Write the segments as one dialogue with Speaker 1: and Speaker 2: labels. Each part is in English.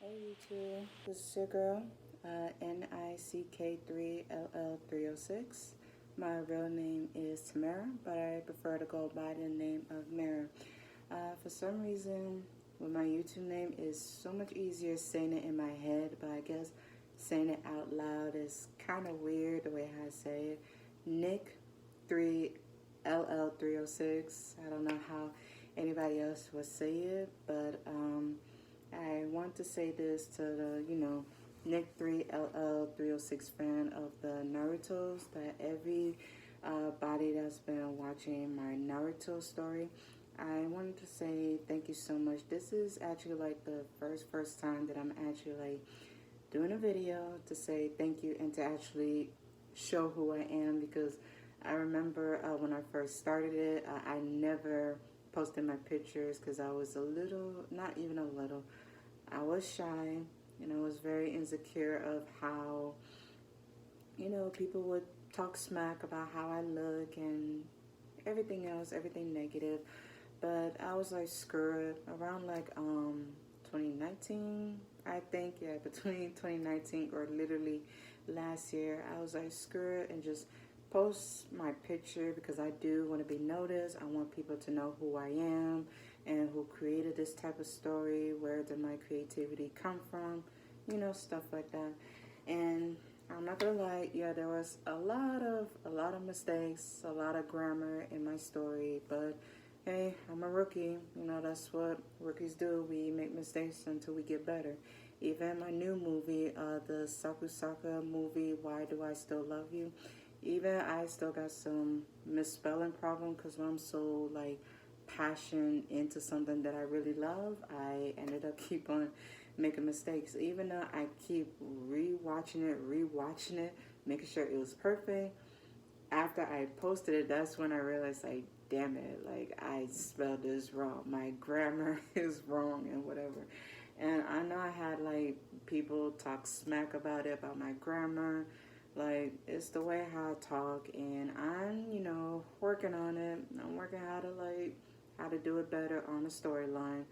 Speaker 1: Hey YouTube, this is your girl, Nick3ll306. My real name is Tamara, but I prefer to go by the name of Mara. For some reason, with my YouTube name, is so much easier saying it in my head, but I guess saying it out loud is kind of weird the way I say it. Nick3ll306. I don't know how anybody else would say it, but I want to say this to the, Nick3ll306 fan of the Naruto's, that every body that's been watching my Naruto story, I wanted to say thank you so much. This is actually like the first time that I'm actually like doing a video to say thank you and to actually show who I am, because I remember when I first started it, I never posted my pictures because I was a little, not even a little, I was shy, and I was very insecure of how, people would talk smack about how I look and everything else, everything negative. But I was like, screw it. Around like 2019, I think, yeah, between 2019 or literally last year, I was like, screw it, and just post my picture, because I do want to be noticed. I want people to know who I am and who created this type of story, where did my creativity come from, stuff like that. And I'm not gonna lie, yeah, there was a lot of mistakes, a lot of grammar in my story, but hey, I'm a rookie. That's what rookies do. We make mistakes until we get better. Even my new movie, the Sakusaka movie, Why Do I Still Love You? Even I still got some misspelling problem, because when I'm so like passion into something that I really love, I ended up keep on making mistakes. Even though I keep rewatching it, making sure it was perfect. After I posted it, that's when I realized, like, damn it, like, I spelled this wrong. My grammar is wrong and whatever. And I know I had, like, people talk smack about it, about my grammar. Like, it's the way how I talk, and I'm, working on it. I'm working how to do it better on the storyline.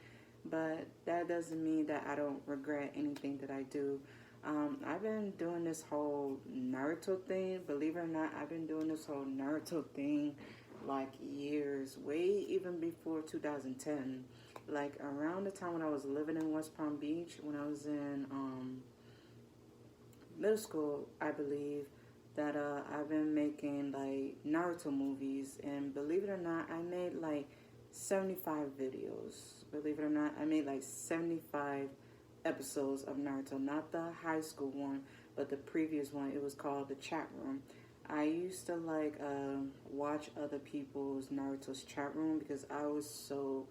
Speaker 1: But that doesn't mean that I don't regret anything that I do. I've been doing this whole Naruto thing. Believe it or not, I've been doing this whole Naruto thing like years, way even before 2010. Like around the time when I was living in West Palm Beach, when I was in middle school, I believe, that I've been making like Naruto movies. And believe it or not, I made like 75 videos. Believe it or not, I made like 75 episodes of Naruto, not the high school one, but the previous one. It was called The Chat Room. I used to like watch other people's Naruto's chat room, because I was so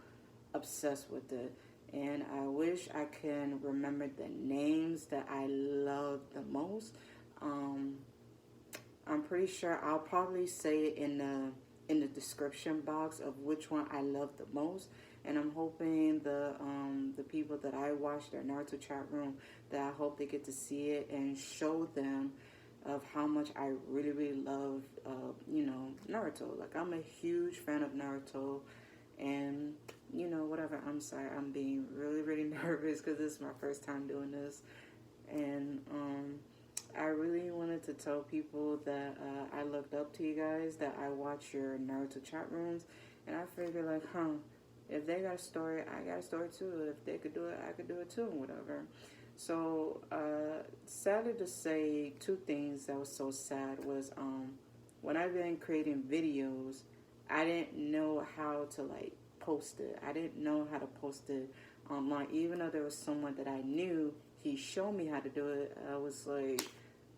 Speaker 1: obsessed with it. And I wish I can remember the names that I love the most. Um, I'm pretty sure I'll probably say it in the description box of which one I love the most. And I'm hoping the people that I watch their Naruto chat room, that I hope they get to see it and show them of how much I really love Naruto. Like, I'm a huge fan of Naruto, and whatever. I'm sorry, I'm being really nervous because this is my first time doing this, and I really wanted to tell people that I looked up to you guys, that I watch your Naruto chat rooms, and I figured like, if they got a story, I got a story too. If they could do it, I could do it too, and whatever. So, sadly to say, two things that was so sad was when I've been creating videos, I didn't know how to like post it. I didn't know how to post it online. Even though there was someone that I knew, he showed me how to do it. I was like,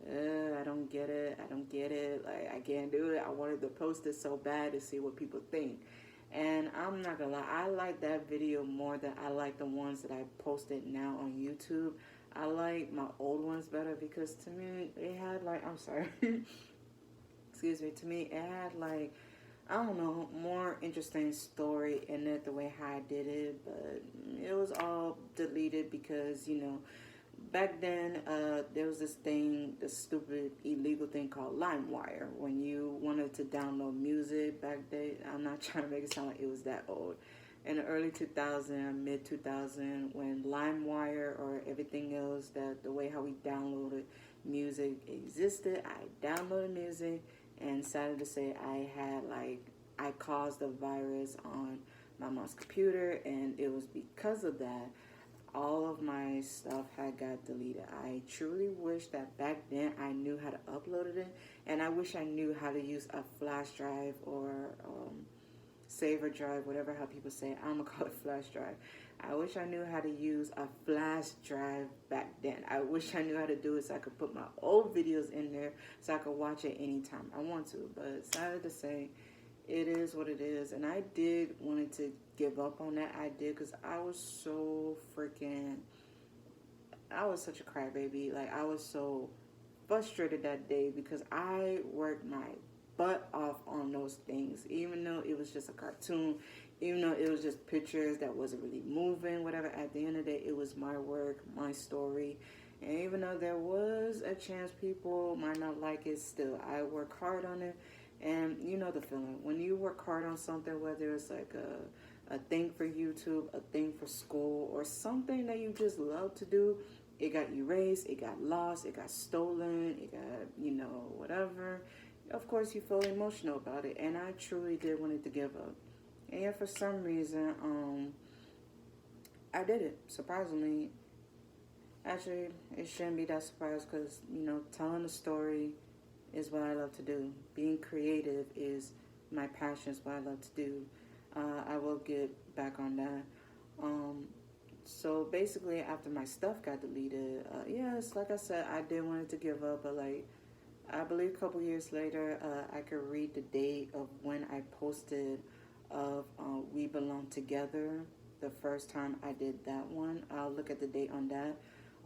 Speaker 1: I don't get it. I don't get it. Like, I can't do it. I wanted to post it so bad to see what people think. And I'm not gonna lie, I like that video more than I like the ones that I posted now on YouTube. I like my old ones better, because to me, it had like, I'm sorry, excuse me, to me, it had like, I don't know, more interesting story in it, the way how I did it. But it was all deleted because, back then, there was this thing, this stupid illegal thing called LimeWire. When you wanted to download music back then, I'm not trying to make it sound like it was that old. in the early 2000, mid 2000, when LimeWire or everything else, that the way how we downloaded music existed. I downloaded music, and sadly to say, I caused a virus on my mom's computer, and it was because of that all of my stuff had got deleted. I truly wish that back then I knew how to upload it, and I wish I knew how to use a flash drive or saver drive, whatever how people say it. I'm gonna call it flash drive. I wish I knew how to use a flash drive back then. I wish I knew how to do it so I could put my old videos in there so I could watch it anytime I want to. But sad to say, it is what it is. And I did wanted to give up on that. I did, because I was so freaking, I was such a crybaby. Like, I was so frustrated that day because I worked my butt off on those things, even though it was just a cartoon, even though it was just pictures that wasn't really moving, whatever. At the end of the day, it was my work, my story. And even though there was a chance people might not like it, still, I work hard on it. And you know the feeling. When you work hard on something, whether it's like a thing for YouTube, a thing for school, or something that you just love to do, it got erased, it got lost, it got stolen, it got, whatever. Of course, you feel emotional about it. And I truly did wanted to give up. And yet, for some reason, I did it. Surprisingly. Actually, it shouldn't be that surprised, because, telling a story is what I love to do. Being creative is my passion, is what I love to do. I will get back on that. So basically, after my stuff got deleted, yes, like I said, I did want to give up, but like, I believe a couple years later, I could read the date of when I posted of We Belong Together, the first time I did that one. I'll look at the date on that.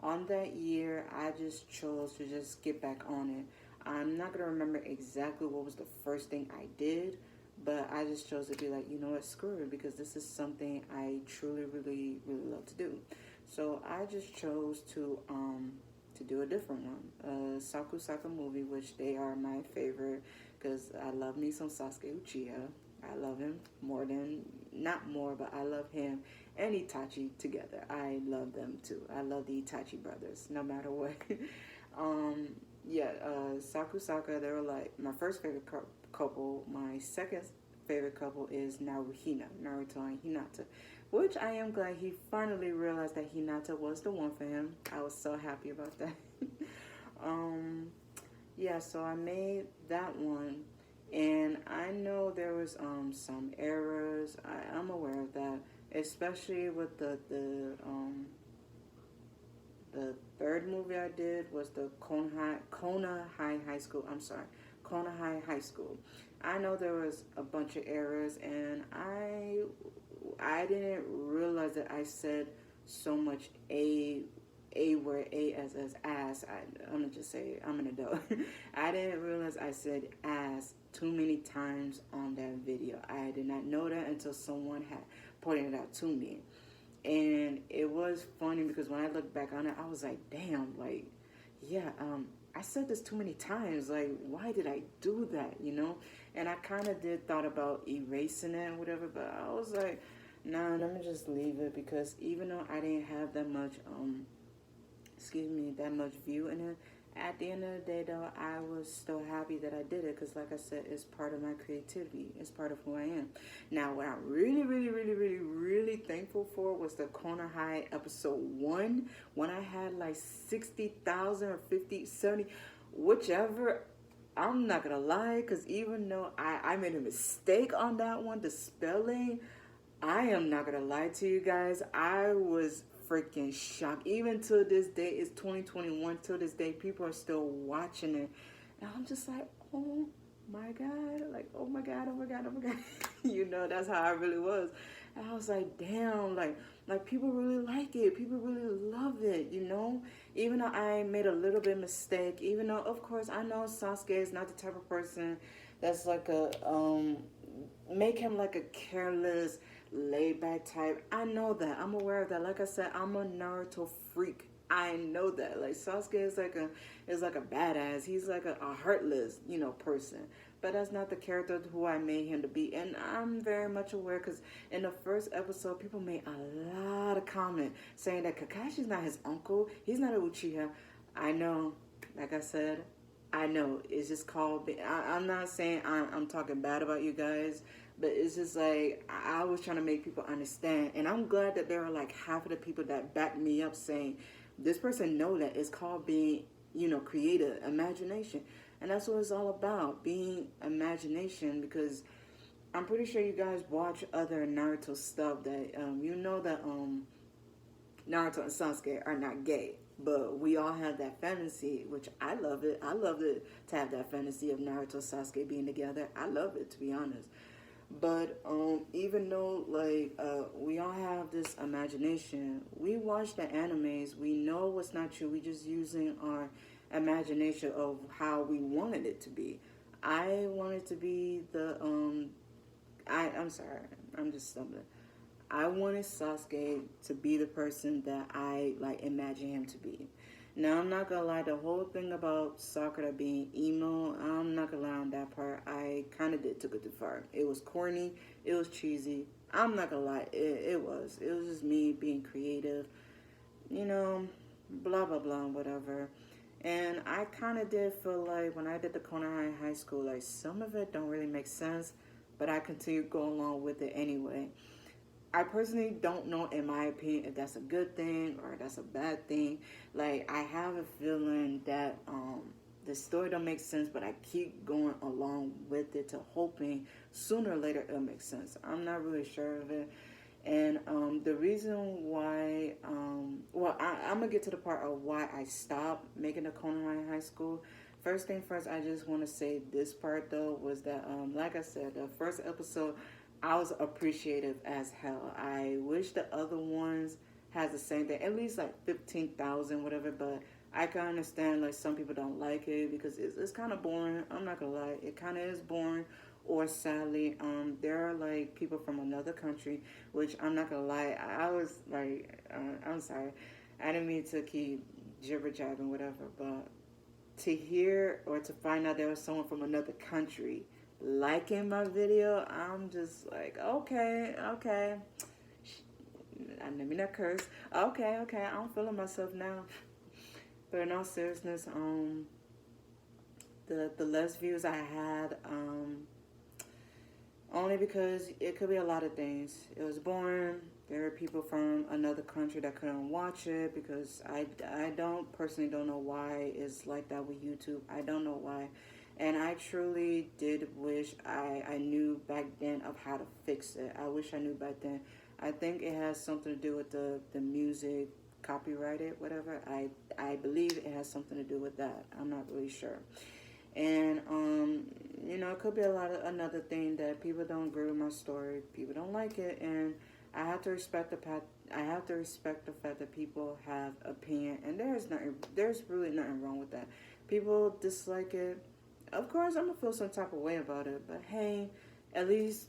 Speaker 1: On that year, I just chose to just get back on it. I'm not going to remember exactly what was the first thing I did, but I just chose to be like, you know what, screw it, because this is something I truly, really, really love to do. So I just chose to do a different one, Saku movie, which they are my favorite, because I love me some Sasuke Uchiha. I love him not more, but I love him and Itachi together. I love them too. I love the Itachi brothers, no matter what. Sakura, they were like my first favorite couple. My second favorite couple is Naruto and Hinata, which I am glad he finally realized that Hinata was the one for him. I was so happy about that. So I made that one, and I know there was some errors. I'm aware of that, especially with the third movie I did was the Kona High School. I know there was a bunch of errors, and I didn't realize that I said so much a word, a as ass. I'm gonna just say I'm an adult. I didn't realize I said ass too many times on that video. I did not know that until someone had pointed it out to me. And it was funny because when I look back on it, I was like, damn, like, yeah, I said this too many times. Like, why did I do that, And I kind of thought about erasing it and whatever, but I was like, nah, let me just leave it, because even though I didn't have that much, that much view in it, at the end of the day, though, I was still happy that I did it, because like I said, it's part of my creativity. It's part of who I am. Now, what I'm really, really, really, really, really thankful for was the Kona High episode 1, when I had like 60,000 or 50, 70, whichever. I'm not gonna lie, because even though I made a mistake on that one, the spelling, I am not gonna lie to you guys, I was freaking shocked. Even to this day, it's 2021, to this day, people are still watching it. And I'm just like, oh my God, like, oh my God. That's how I really was. And I was like, damn, like people really like it. People really love it, Even though I made a little bit of mistake, even though, of course, I know Sasuke is not the type of person that's like make him like a careless, laid back type. I know that. I'm aware of that. Like I said, I'm a Naruto freak. I know that. Like, Sasuke is like a badass. He's like a heartless, person. but that's not the character who I made him to be. And I'm very much aware because in the first episode, people made a lot of comment saying that Kakashi's not his uncle. He's not a Uchiha. I know, like I said, I know. It's just called. I'm not saying I'm talking bad about you guys, but it's just like I was trying to make people understand. And I'm glad that there are like half of the people that backed me up saying, this person know that it's called being, creative, imagination. And that's what it's all about, being imagination, because I'm pretty sure you guys watch other Naruto stuff that, that Naruto and Sasuke are not gay. But we all have that fantasy, which I love it. I love it to have that fantasy of Naruto and Sasuke being together. I love it, to be honest. But even though, we all have this imagination, we watch the animes, we know what's not true. We just using our imagination of how we wanted it to be. I wanted to be I'm sorry, I'm just stumbling. I wanted Sasuke to be the person that I imagine him to be. Now I'm not gonna lie, the whole thing about Sakura being emo, I'm not gonna lie on that part. I kind of took it too far. It was corny, it was cheesy. I'm not gonna lie, it was just me being creative, blah blah blah, whatever. And I kind of did feel like when I did the Konoha High School, some of it don't really make sense, but I continued going along with it anyway. I personally don't know, in my opinion, if that's a good thing or that's a bad thing. I have a feeling that the story don't make sense, but I keep going along with it to hoping sooner or later it'll make sense. I'm not really sure of it. And the reason why, I'm going to get to the part of why I stopped making the Konoha High School. First thing first, I just want to say this part, though, was that, like I said, the first episode, I was appreciative as hell. I wish the other ones has the same thing, at least 15,000, whatever, but I can understand some people don't like it because it's kind of boring. I'm not going to lie. It kind of is boring. Or sadly, there are people from another country, which I'm not gonna lie, I was I'm sorry, I didn't mean to keep jibber jabbing, whatever, but to hear or to find out there was someone from another country liking my video, I'm just okay, let me not curse. Okay, I'm feeling myself now. But in all seriousness, the less views I had, only because it could be a lot of things. It was boring. There were people from another country that couldn't watch it because I personally don't know why it's like that with YouTube. I don't know why. And I truly did wish I knew back then of how to fix it. I wish I knew back then. I think it has something to do with the music, copyrighted, whatever. I believe it has something to do with that. I'm not really sure. And, it could be another thing that people don't agree with my story. People don't like it, and I have to respect the fact that people have opinion, and there's really nothing wrong with that. People dislike it. Of course, I'm gonna feel some type of way about it, but hey, at least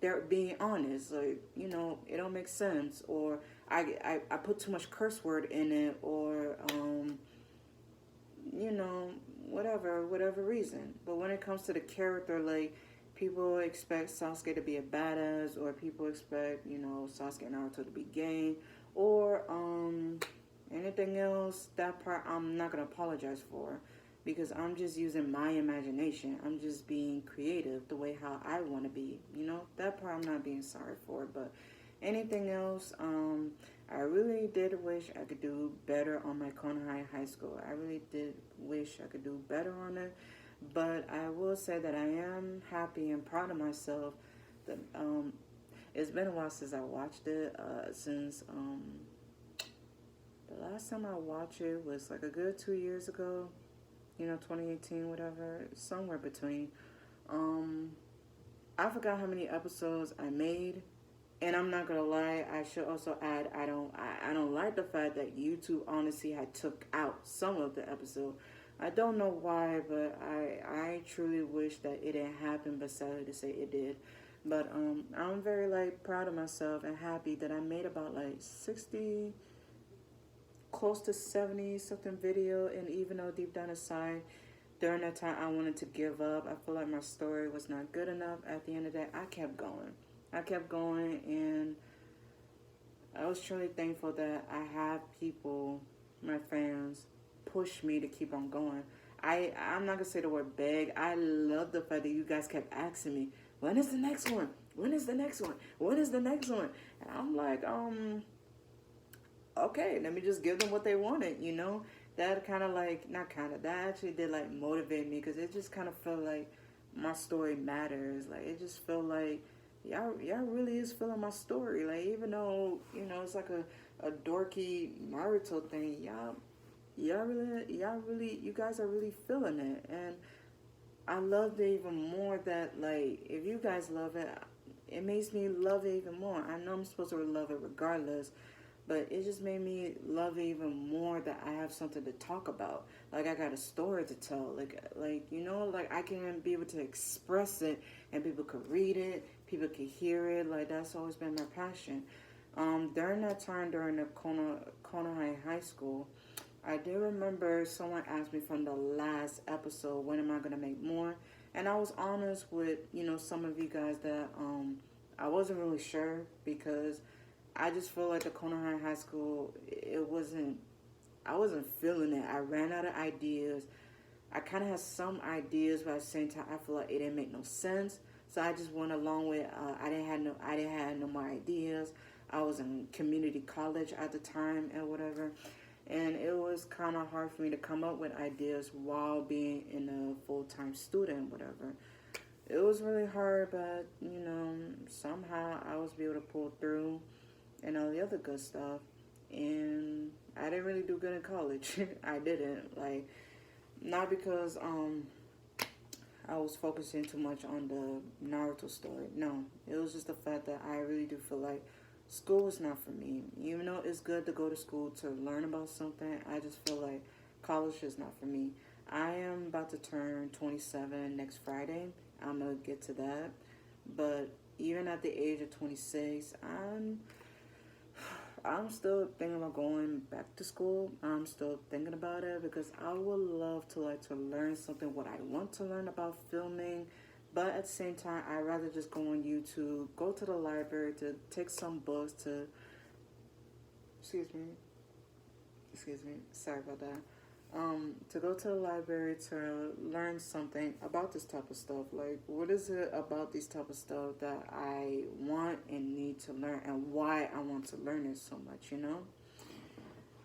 Speaker 1: they're being honest. It don't make sense, or I put too much curse word in it, or whatever reason. But when it comes to the character, people expect Sasuke to be a badass, or people expect, Sasuke and Naruto to be gay, or anything else. That part I'm not gonna apologize for, because I'm just using my imagination. I'm just being creative the way how I want to be. That part I'm not being sorry for. But anything else, I really did wish I could do better on my Konoha High School. I really did wish I could do better on it. But I will say that I am happy and proud of myself. That it's been a while since I watched it. Since the last time I watched it was a good 2 years ago. 2018, whatever, somewhere between. I forgot how many episodes I made. And I'm not gonna lie, I should also add, I don't like the fact that YouTube honestly had took out some of the episode. I don't know why, but I truly wish that it didn't happen, but sadly to say it did. But I'm very proud of myself and happy that I made about 60, close to 70 something video, and even though deep down inside During that time, I wanted to give up. I feel like my story was not good enough. At the end of the day, I kept going. I kept going, and I was truly thankful that I have people, my fans, push me to keep on going. I'm not gonna say the word beg. I love the fact that you guys kept asking me, when is the next one? When is the next one? When is the next one? And I'm like, okay, let me just give them what they wanted, you know? That kind of like, not kind of, that actually did like motivate me because it just kind of felt like my story matters. Like, it just felt like y'all really is feeling my story. Like, even though, you know, it's like a dorky Naruto thing, you guys are really feeling it. And I loved it even more that, like, if you guys love it, it makes me love it even more. I know I'm supposed to love it regardless, but it just made me love it even more that I have something to talk about. Like, I got a story to tell. Like you know, like, I can be able to express it, and people could read it, people could hear it. Like, that's always been my passion. During that time, during the Konoha High School, I do remember someone asked me from the last episode, when am I going to make more? And I was honest with, you know, some of you guys that I wasn't really sure because I just feel like the Konoha High School, I wasn't feeling it. I ran out of ideas. I kind of had some ideas, but at the same time, I feel like it didn't make no sense. So I just went along with, I didn't have no more ideas. I was in community college at the time and whatever. And it was kind of hard for me to come up with ideas while being in a full-time student, whatever. It was really hard, but, you know, somehow I was able to pull through and all the other good stuff. And I didn't really do good in college. I didn't. Like, not because I was focusing too much on the Naruto story. No, it was just the fact that I really do feel like school is not for me. Even though it's good to go to school to learn about something, I just feel like college is not for me. I am about to turn 27 next Friday. I'm going to get to that. But even at the age of 26, I'm still thinking about going back to school. I'm still thinking about it because I would love to learn something what I want to learn about filming. But at the same time, I'd rather just go on YouTube, go to the library to take some books to, excuse me, sorry about that. To go to the library to learn something about this type of stuff. Like, what is it about these type of stuff that I want and need to learn, and why I want to learn it so much, you know?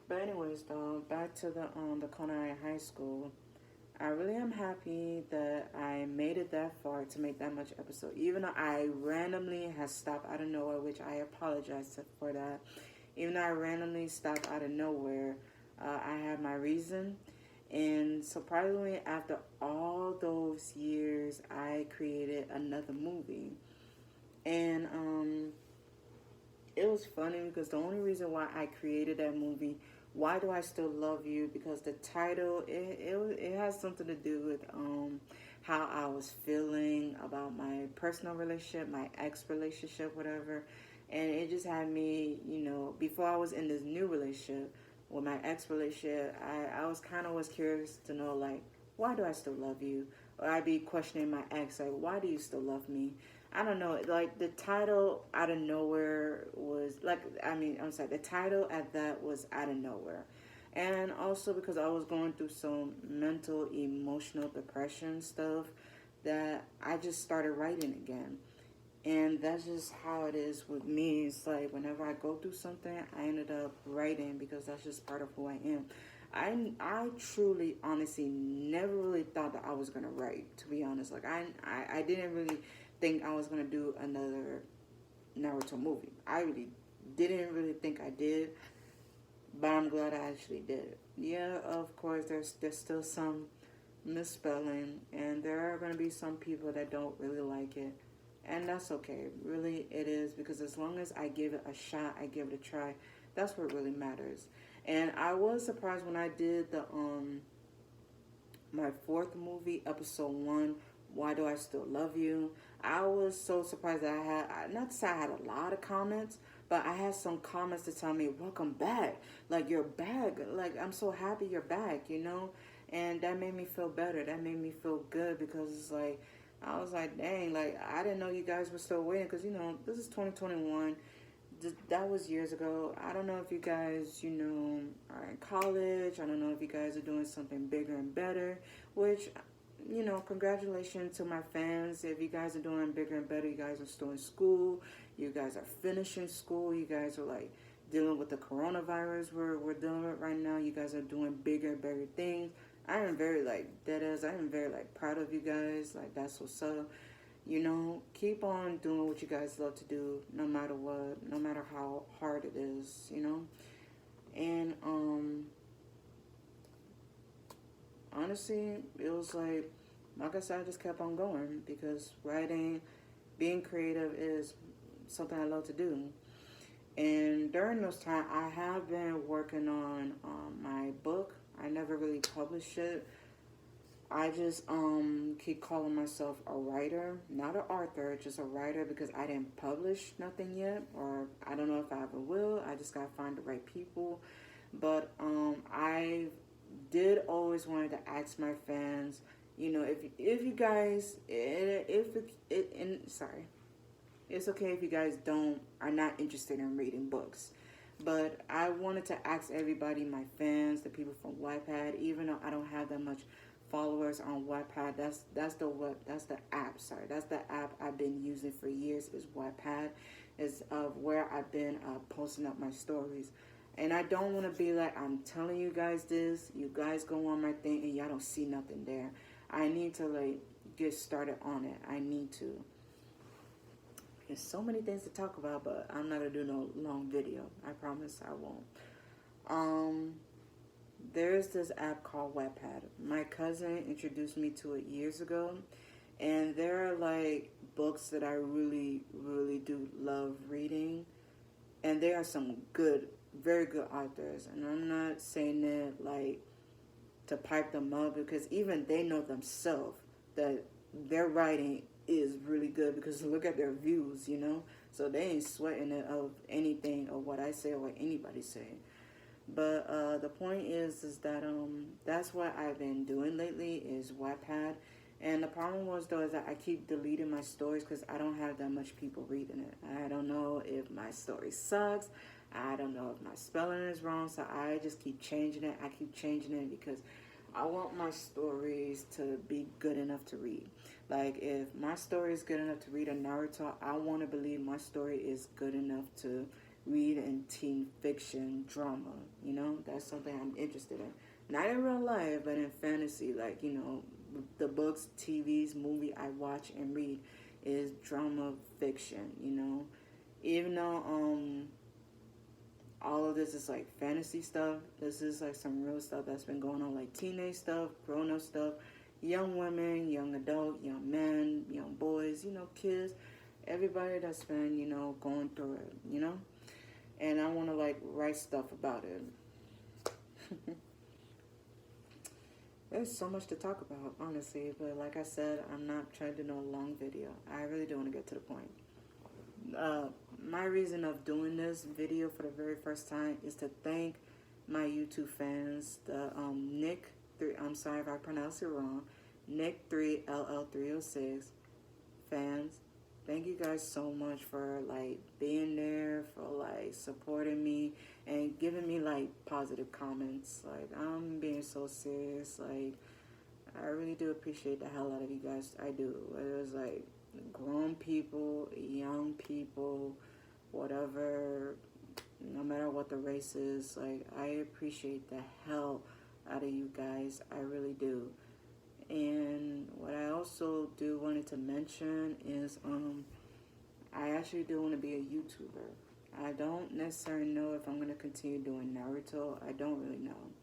Speaker 1: But anyways, though, back to the Konoha High School. I really am happy that I made it that far to make that much episode. Even though I randomly had stopped out of nowhere, which I apologize for that. Even though I randomly stopped out of nowhere, I had my reason. And surprisingly, after all those years, I created another movie. And it was funny because the only reason why I created that movie, Why Do I Still Love You? Because the title, it has something to do with how I was feeling about my personal relationship, my ex relationship, whatever. And it just had me, you know, before I was in this new relationship with my ex relationship, I was kind of curious to know, like, why do I still love you? Or I'd be questioning my ex, like, why do you still love me? I don't know, like, the title out of nowhere was, the title at that was out of nowhere. And also because I was going through some mental, emotional depression stuff that I just started writing again. And that's just how it is with me. It's like whenever I go through something, I ended up writing because that's just part of who I am. I truly, honestly, never really thought that I was going to write, to be honest. Like, I didn't really think I was going to do another Naruto movie. I really didn't really think I did, but I'm glad I actually did it. Yeah, of course, there's still some misspelling, and there are going to be some people that don't really like it. And that's okay. Really, it is. Because as long as I give it a shot, I give it a try, that's what really matters. And I was surprised when I did the my fourth movie, episode 1, Why Do I Still Love You? I was so surprised that I had, not to say I had a lot of comments, but I had some comments to tell me, welcome back. Like, you're back. Like, I'm so happy you're back, you know? And that made me feel better. That made me feel good because it's like, I was like, dang, like, I didn't know you guys were still waiting because, you know, this is 2021. That was years ago. I don't know if you guys, you know, are in college. I don't know if you guys are doing something bigger and better, which, you know, congratulations to my fans. If you guys are doing bigger and better, you guys are still in school. You guys are finishing school. You guys are, like, dealing with the coronavirus we're dealing with right now. You guys are doing bigger and better things. I am very, like, deadass. I am very, like, proud of you guys. Like, that's what's up. You know, keep on doing what you guys love to do, no matter what, no matter how hard it is, you know. And honestly, it was like I said, I just kept on going because writing, being creative is something I love to do. And during those times, I have been working on my book. I never really published it. I just keep calling myself a writer, not an author, just a writer because I didn't publish nothing yet, or I don't know if I ever will. I just gotta find the right people. But I did always wanted to ask my fans, you know, if you guys, sorry, it's okay if you guys are not interested in reading books. But I wanted to ask everybody, my fans, the people from Wattpad, even though I don't have that much followers on Wattpad. That's the app. Sorry, that's the app I've been using for years. Is Wattpad, is where I've been posting up my stories. And I don't want to be like, I'm telling you guys this. You guys go on my thing and y'all don't see nothing there. I need to like get started on it. I need to. There's so many things to talk about, but I'm not gonna do no long video. I promise I won't. There's this app called Wattpad. My cousin introduced me to it years ago. And there are like books that I really, really do love reading. And there are some good, very good authors. And I'm not saying it like to pipe them up because even they know themselves that their writing is really good because look at their views, you know? So they ain't sweating it of anything or what I say or what anybody say. But the point is that that's what I've been doing lately is Wattpad. And the problem was, though, is that I keep deleting my stories because I don't have that much people reading it. I don't know if my story sucks. I don't know if my spelling is wrong. So I just keep changing it. I keep changing it because I want my stories to be good enough to read. Like, if my story is good enough to read a Naruto, I want to believe my story is good enough to read in teen fiction drama, you know? That's something I'm interested in. Not in real life, but in fantasy, like, you know, the books, TVs, movie I watch and read is drama fiction, you know? Even though all of this is like fantasy stuff, this is like some real stuff that's been going on, like teenage stuff, grown-up stuff, young women, young adult, young men, young boys, you know, kids, everybody that's been, you know, going through it, you know? And I want to, like, write stuff about it. There's so much to talk about, honestly. But like I said, I'm not trying to do no long video. I really do want to get to the point. My reason of doing this video for the very first time is to thank my YouTube fans. The I'm sorry if I pronounce it wrong. Nick3ll306 fans. Thank you guys so much for, like, being there, for, like, supporting me and giving me, like, positive comments. Like, I'm being so serious. Like, I really do appreciate the hell out of you guys. I do. It was, like, grown people, young people, whatever, no matter what the race is. Like, I appreciate the hell out of you guys. I really do. And what I also do wanted to mention is I actually do want to be a YouTuber. I don't necessarily know if I'm going to continue doing Naruto. I don't really know.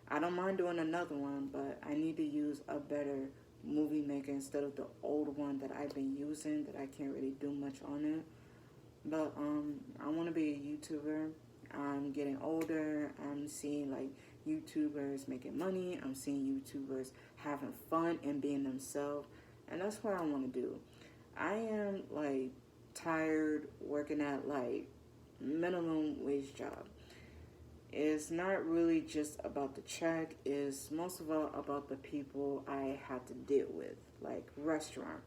Speaker 1: I don't mind doing another one, but I need to use a better movie maker instead of the old one that I've been using that I can't really do much on it. But I want to be a YouTuber. I'm getting older. I'm seeing like YouTubers making money. I'm seeing YouTubers having fun and being themselves. And that's what I want to do. I am like tired working at like minimum wage job. it's not really just about the check. It's most of all about the people I had to deal with, like restaurant.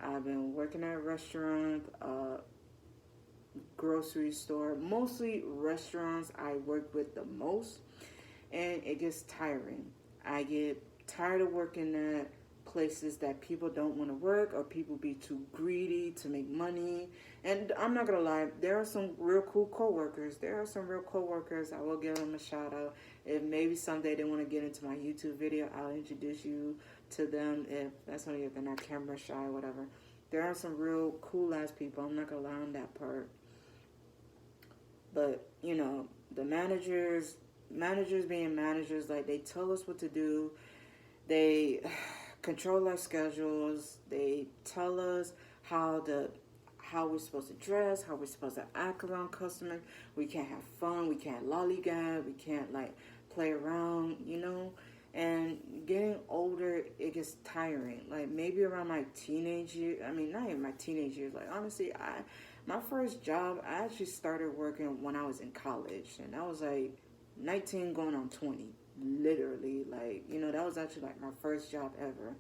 Speaker 1: I've been working at a restaurant, grocery store, mostly restaurants I work with the most, and it gets tiring. I get tired of working at places that people don't want to work or people be too greedy to make money. And I'm not gonna lie, there are some real cool coworkers. There are some real coworkers. I will give them a shout out. If maybe someday they want to get into my YouTube video, I'll introduce you to them. If that's only if they're not camera shy or whatever. There are some real cool ass people. I'm not gonna lie on that part. But you know, the managers being managers, like they tell us what to do. They control our schedules. They tell us how we're supposed to dress, how we're supposed to act around customers. We can't have fun. We can't lollygag. We can't like play around, you know. And getting older, it gets tiring. Like maybe around my teenage years. I mean, not even my teenage years. Like honestly, my first job, I actually started working when I was in college, and I was like 19 going on 20. Literally, like, you know, that was actually like my first job ever.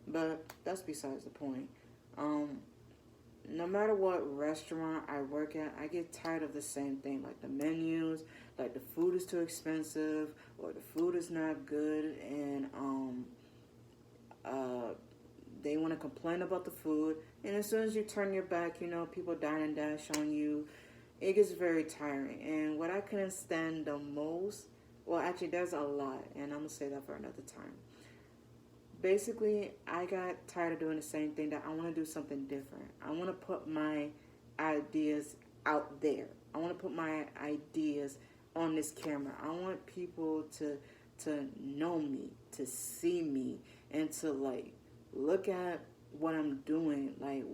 Speaker 1: But that's besides the point. No matter what restaurant I work at, I get tired of the same thing. Like the menus, like the food is too expensive, or the food is not good, and they want to complain about the food. And as soon as you turn your back, you know, people dine and dash on you. It gets very tiring. And what I couldn't stand the most, well, actually, there's a lot, and I'm going to say that for another time. Basically, I got tired of doing the same thing, that I want to do something different. I want to put my ideas out there. I want to put my ideas on this camera. I want people to know me, to see me, and to, like, look at what I'm doing, like,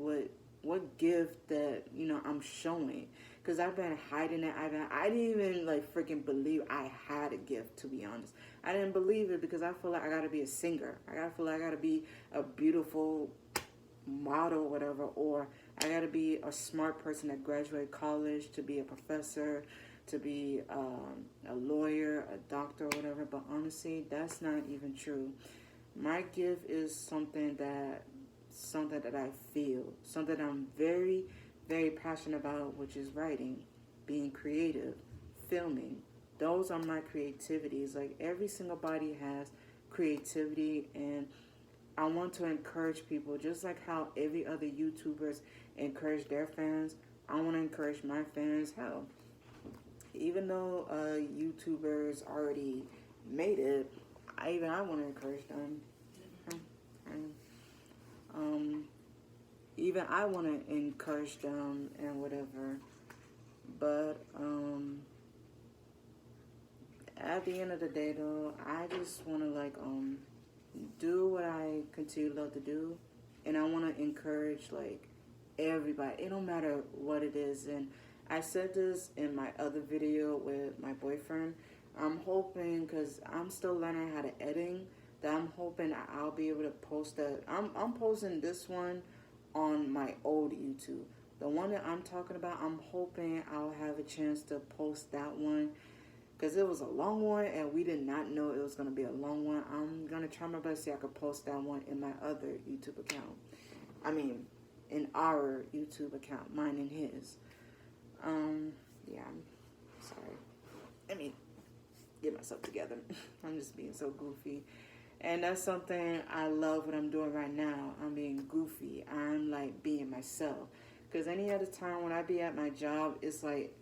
Speaker 1: what gift that, you know, I'm showing. Because I've been hiding it. I didn't even, like, freaking believe I had a gift, to be honest. I didn't believe it because I feel like I got to be a singer. I feel like I got to be a beautiful model or whatever. Or I got to be a smart person that graduated college to be a professor, to be a lawyer, a doctor, or whatever. But honestly, that's not even true. My gift is something that I feel. Something I'm very, very passionate about, which is writing, being creative, filming. Those are my creativities. Like every single body has creativity, and I want to encourage people, just like how every other YouTubers encourage their fans. I want to encourage my fans. Hell, even though YouTubers already made it, I want to encourage them. Even I want to encourage them and whatever. But at the end of the day, though, I just want to like do what I continue to love to do, and I want to encourage like everybody. It don't matter what it is. And I said this in my other video with my boyfriend. I'm hoping, because I'm still learning how to edit, that I'm hoping I'll be able to post that. I'm posting this one on my old YouTube. The one that I'm talking about, I'm hoping I'll have a chance to post that one, because it was a long one and we did not know it was going to be a long one. I'm going to try my best to see I could post that one in my other YouTube account. I mean, in our YouTube account, mine and his. Yeah, I'm sorry. Let me get myself together. I'm just being so goofy. And that's something I love what I'm doing right now. I'm being goofy. I'm like being myself. Because any other time when I be at my job, it's like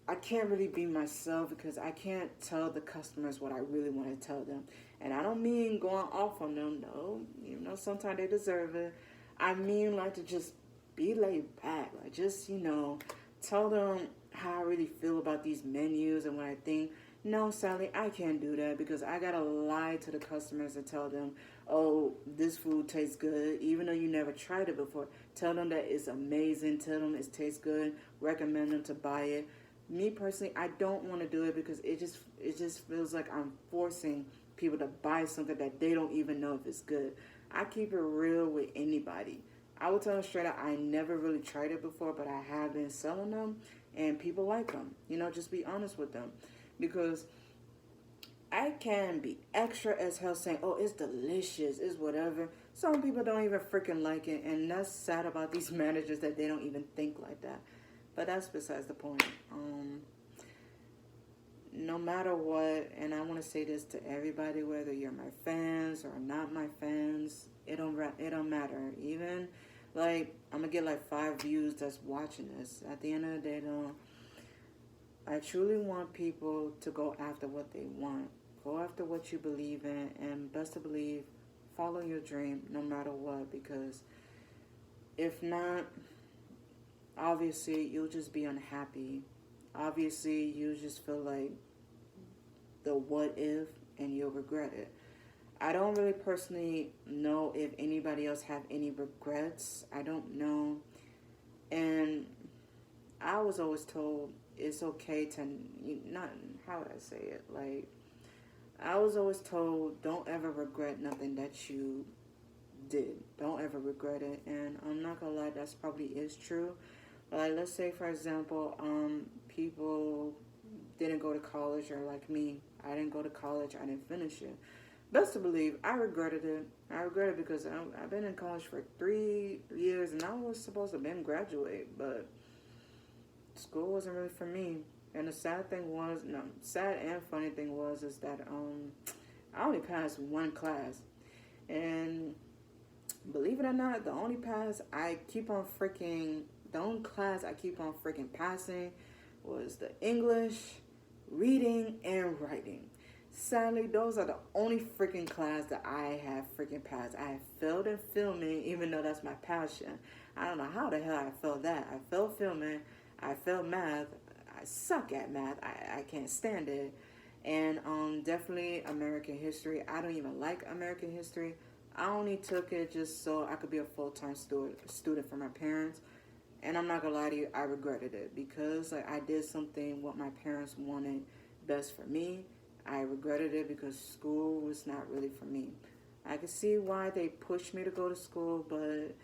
Speaker 1: I can't really be myself because I can't tell the customers what I really want to tell them. And I don't mean going off on them. No, you know, sometimes they deserve it. I mean like to just be laid back. Like just, you know, tell them how I really feel about these menus and what I think. No, Sally, I can't do that because I gotta lie to the customers and tell them, oh, this food tastes good, even though you never tried it before. Tell them that it's amazing. Tell them it tastes good. Recommend them to buy it. Me personally, I don't want to do it because it just feels like I'm forcing people to buy something that they don't even know if it's good. I keep it real with anybody. I will tell them straight out, I never really tried it before, but I have been selling them, and people like them. You know, just be honest with them. because I can be extra as hell saying, oh, it's delicious, it's whatever. Some people don't even freaking like it, and that's sad about these managers that they don't even think like that. But that's besides the point. No matter what, and I want to say this to everybody, whether you're my fans or not my fans, it don't matter. Even like I'm gonna get like 5 views that's watching this. At the end of the day, though, I truly want people to go after what they want. Go after what you believe in, and best to believe, follow your dream no matter what, because if not, obviously you'll just be unhappy. Obviously you'll just feel like the what if, and you'll regret it. I don't really personally know if anybody else have any regrets. I don't know. And I was always told it's okay to not, how would I say it? Like, I was always told, don't ever regret nothing that you did. Don't ever regret it. And I'm not gonna lie, that's probably is true. Like, let's say, for example, people didn't go to college, or like me, I didn't go to college, I didn't finish it. Best to believe, I regretted it. I regret it because I've been in college for 3 years, and I was supposed to have been graduate, but school wasn't really for me. And the sad thing was, sad and funny thing was, is that I only passed 1 class. And believe it or not, the only class I keep on freaking passing was the English, reading, and writing. Sadly, those are the only freaking class that I have freaking passed. I have failed in filming, even though that's my passion. I don't know how the hell I failed that. I failed filming. I failed math. I suck at math. I can't stand it. And definitely American history. I don't even like American history. I only took it just so I could be a full-time student for my parents. And I'm not gonna lie to you, I regretted it because like I did something what my parents wanted best for me. I regretted it because school was not really for me. I can see why they pushed me to go to school, but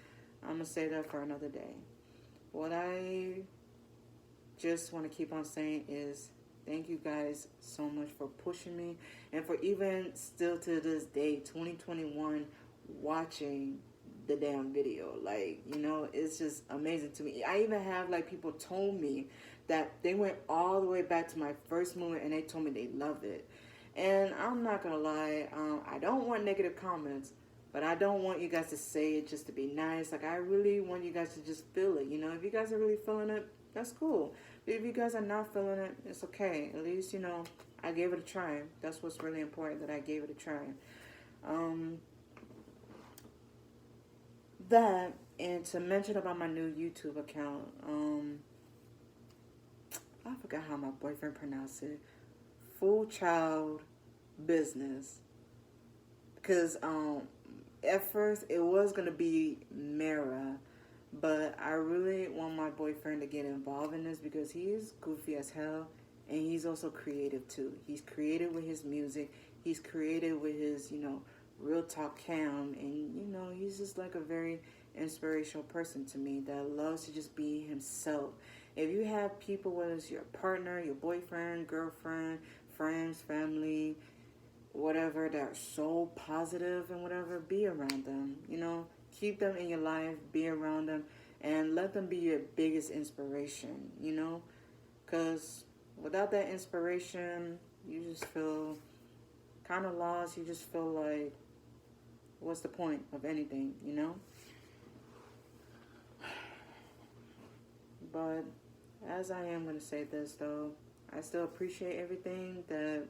Speaker 1: I'm gonna say that for another day. What I just want to keep on saying is thank you guys so much for pushing me, and for even still to this day, 2021, watching the damn video. Like, you know, it's just amazing to me. I even have like people told me that they went all the way back to my first movie and they told me they love it. And I'm not gonna lie, I don't want negative comments, but I don't want you guys to say it just to be nice. Like, I really want you guys to just feel it, you know. If you guys are really feeling it, that's cool. But if you guys are not feeling it, it's okay. At least, you know, I gave it a try. That's what's really important, that I gave it a try. That, and to mention about my new YouTube account, I forgot how my boyfriend pronounced it. FoolChyld business. Because at first it was going to be Mara, but I really want my boyfriend to get involved in this because he's goofy as hell, and he's also creative too. He's creative with his music. He's creative with his, you know, real talk cam, and you know, he's just like a very inspirational person to me that loves to just be himself. If you have people, whether it's your partner, your boyfriend, girlfriend, friends, family, whatever, that are so positive and whatever, be around them, you know, keep them in your life, be around them, and let them be your biggest inspiration, you know, because without that inspiration, you just feel kind of lost. You just feel like, what's the point of anything, you know? But as I am going to say this, though, I still appreciate everything that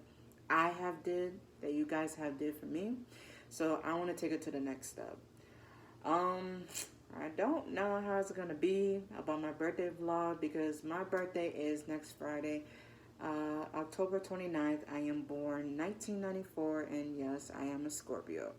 Speaker 1: I have did, that you guys have did for me. So I want to take it to the next step. I don't know how it's going to be about my birthday vlog because my birthday is next Friday, October 29th. I am born 1994, and yes, I am a Scorpio.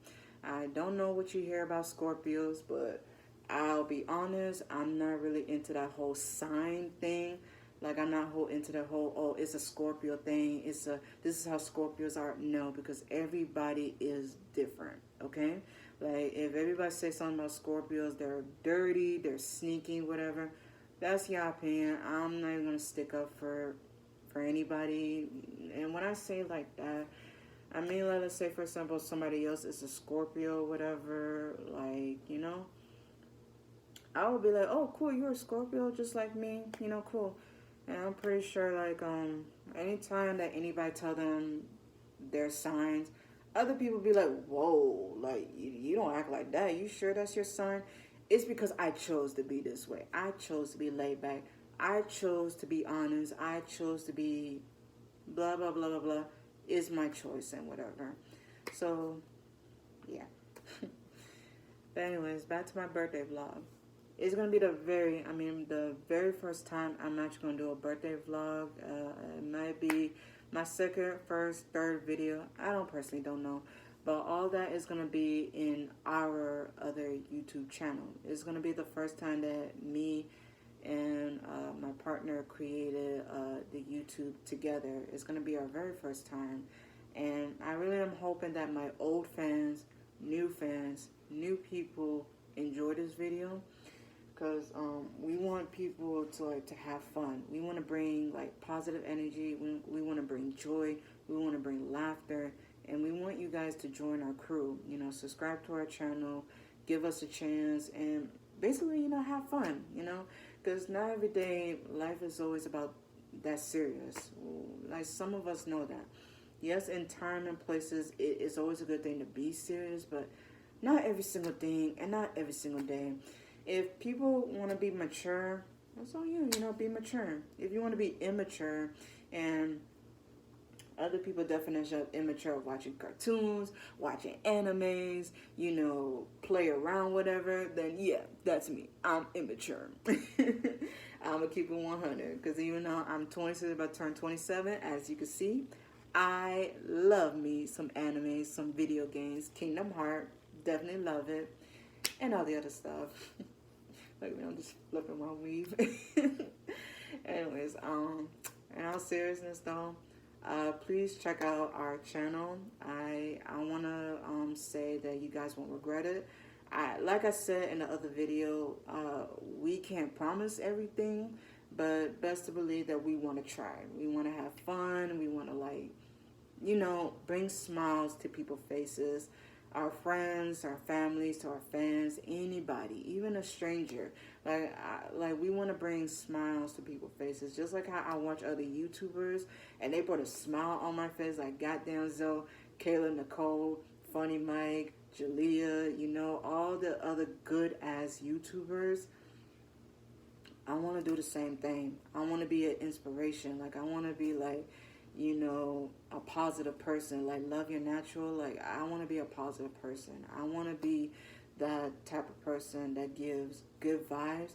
Speaker 1: I don't know what you hear about Scorpios, but I'll be honest, I'm not really into that whole sign thing. Like, I'm not into the whole, oh, it's a Scorpio thing. This is how Scorpios are. No, because everybody is different, okay? Like, if everybody says something about Scorpios, they're dirty, they're sneaky, whatever, that's your opinion. I'm not even going to stick up for for anybody. And when I say like that, I mean, like, let's say, for example, somebody else is a Scorpio, whatever, like, you know, I would be like, oh, cool, you're a Scorpio just like me, you know, cool. And I'm pretty sure, like, anytime that anybody tell them their signs, other people be like, whoa, like, you don't act like that. You sure that's your sign? It's because I chose to be this way. I chose to be laid back. I chose to be honest. I chose to be blah, blah, blah, blah, blah. It's my choice and whatever. So, yeah. But anyways, back to my birthday vlog. It's going to be the very first time I'm actually going to do a birthday vlog. It might be my second, first, third video. I don't know. But all that is going to be in our other YouTube channel. It's going to be the first time that me and my partner created the YouTube together. It's going to be our very first time. And I really am hoping that my old fans, new people enjoy this video. Because we want people to have fun. We want to bring like positive energy. We want to bring joy. We want to bring laughter. And we want you guys to join our crew. You know, subscribe to our channel. Give us a chance. And basically, you know, have fun. You know, because not every day life is always about that serious. Like some of us know that. Yes, in time and places, it is always a good thing to be serious. But not every single thing and not every single day. If people want to be mature, that's on you, you know, be mature. If you want to be immature, and other people's definition of immature, watching cartoons, watching animes, you know, play around, whatever, then yeah, that's me. I'm immature. I'm going to keep it 100, because even though I'm 26, about to turn 27, as you can see, I love me some anime, some video games, Kingdom Hearts, definitely love it. And all the other stuff. Like, I'm just flipping my weave. Anyways, in all seriousness though, please check out our channel. I want to say that you guys won't regret it. Like I said in the other video, we can't promise everything, but best to believe that we want to try. We want to have fun. We want to, like, you know, bring smiles to people's faces. Our friends, our families, to our fans, anybody, even a stranger. Like we want to bring smiles to people's faces. Just like how I watch other YouTubers, and they put a smile on my face, like Goddamn Zoe, Kayla Nicole, Funny Mike, Jalea, you know, all the other good-ass YouTubers. I want to do the same thing. I want to be an inspiration. Like, I want to be like, you know, a positive person. Like, love your natural. Like, I want to be a positive person. I want to be that type of person that gives good vibes.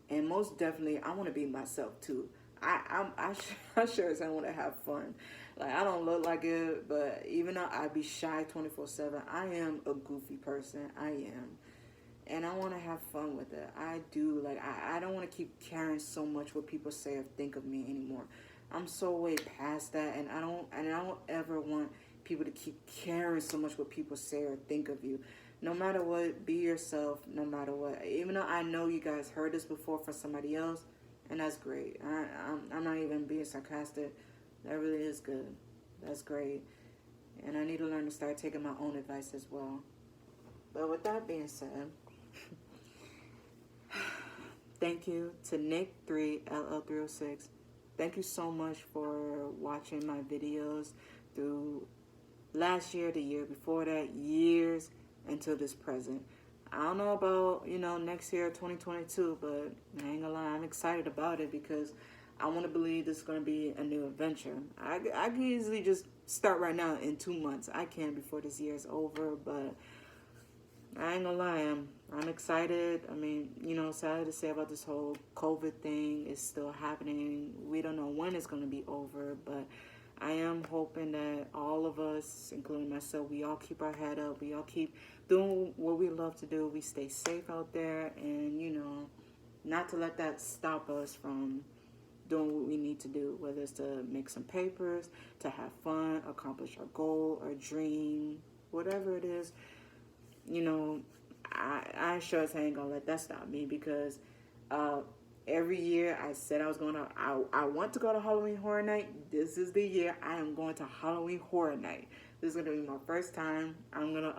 Speaker 1: And most definitely, I want to be myself too. I sure as hell want to have fun. Like, I don't look like it, but even though I be shy 24/7, I am a goofy person. I am. And I want to have fun with it. I do. Like, I don't want to keep caring so much what people say or think of me anymore. I'm so way past that, and I don't ever want people to keep caring so much what people say or think of you. No matter what, be yourself, no matter what. Even though I know you guys heard this before from somebody else, and that's great. I'm not even being sarcastic. That really is good. That's great. And I need to learn to start taking my own advice as well. But with that being said, thank you to Nick3ll306. Thank you so much for watching my videos through last year, the year before that, years until this present. I don't know about, you know, next year, 2022, but I ain't gonna lie, I'm excited about it because I want to believe this is going to be a new adventure. I can easily just start right now in 2 months. I can before this year is over, but I ain't gonna lie, I'm excited. I mean, you know, sad to say about this whole COVID thing. It's still happening. We don't know when it's going to be over, but I am hoping that all of us, including myself, we all keep our head up. We all keep doing what we love to do. We stay safe out there, and, you know, not to let that stop us from doing what we need to do, whether it's to make some papers, to have fun, accomplish our goal, our dream, whatever it is. You know, I sure as hell ain't gonna let that stop me because Every year I said I was going to, I want to go to Halloween Horror Night. This is the year I am going to Halloween Horror Night. This is going to be my first time. I'm going to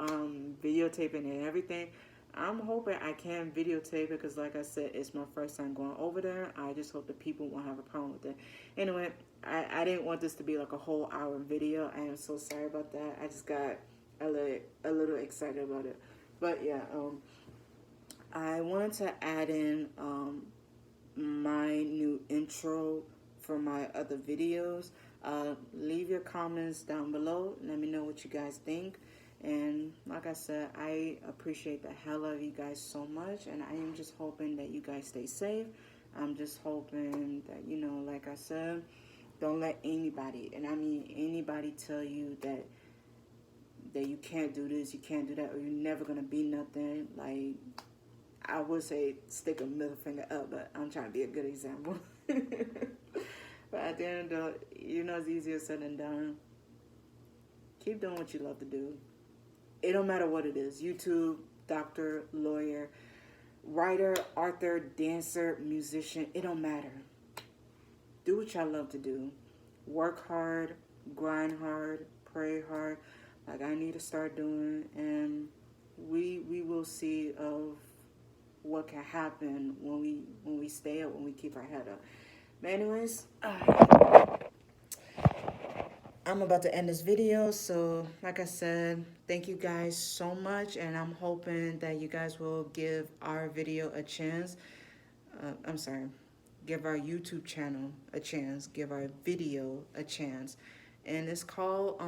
Speaker 1: videotape it and everything. I'm hoping I can videotape it because, like I said, it's my first time going over there. I just hope the people won't have a problem with it. Anyway, I didn't want this to be like a whole hour video. I am so sorry about that. I just got a little excited about it. But yeah, I wanted to add in my new intro for my other videos. Leave your comments down below. Let me know what you guys think. And like I said, I appreciate the hell out of you guys so much, and I am just hoping that you guys stay safe. I'm just hoping that, you know, like I said, don't let anybody, and I mean anybody, tell you that you can't do this, you can't do that, or you're never gonna be nothing. Like, I would say stick a middle finger up, but I'm trying to be a good example. But at the end of the day, you know, it's easier said than done. Keep doing what you love to do. It don't matter what it is. YouTube, doctor, lawyer, writer, author, dancer, musician. It don't matter. Do what y'all love to do. Work hard, grind hard, pray hard, like I need to start doing. And we will see of what can happen when we stay up, when we keep our head up. But anyways, I'm about to end this video, so like I said, thank you guys so much, and I'm hoping that you guys will give our video a chance. Give our YouTube channel a chance, give our video a chance. And it's called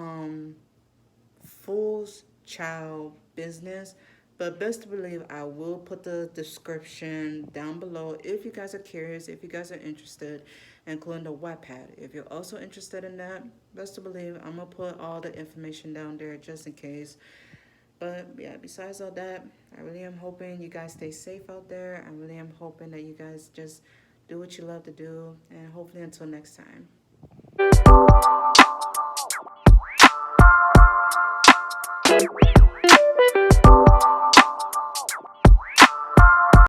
Speaker 1: FoolChyld Business. But best to believe, I will put the description down below if you guys are curious, if you guys are interested, including the Wattpad. If you're also interested in that, best to believe, I'm going to put all the information down there just in case. But yeah, besides all that, I really am hoping you guys stay safe out there. I really am hoping that you guys just do what you love to do. And hopefully until next time.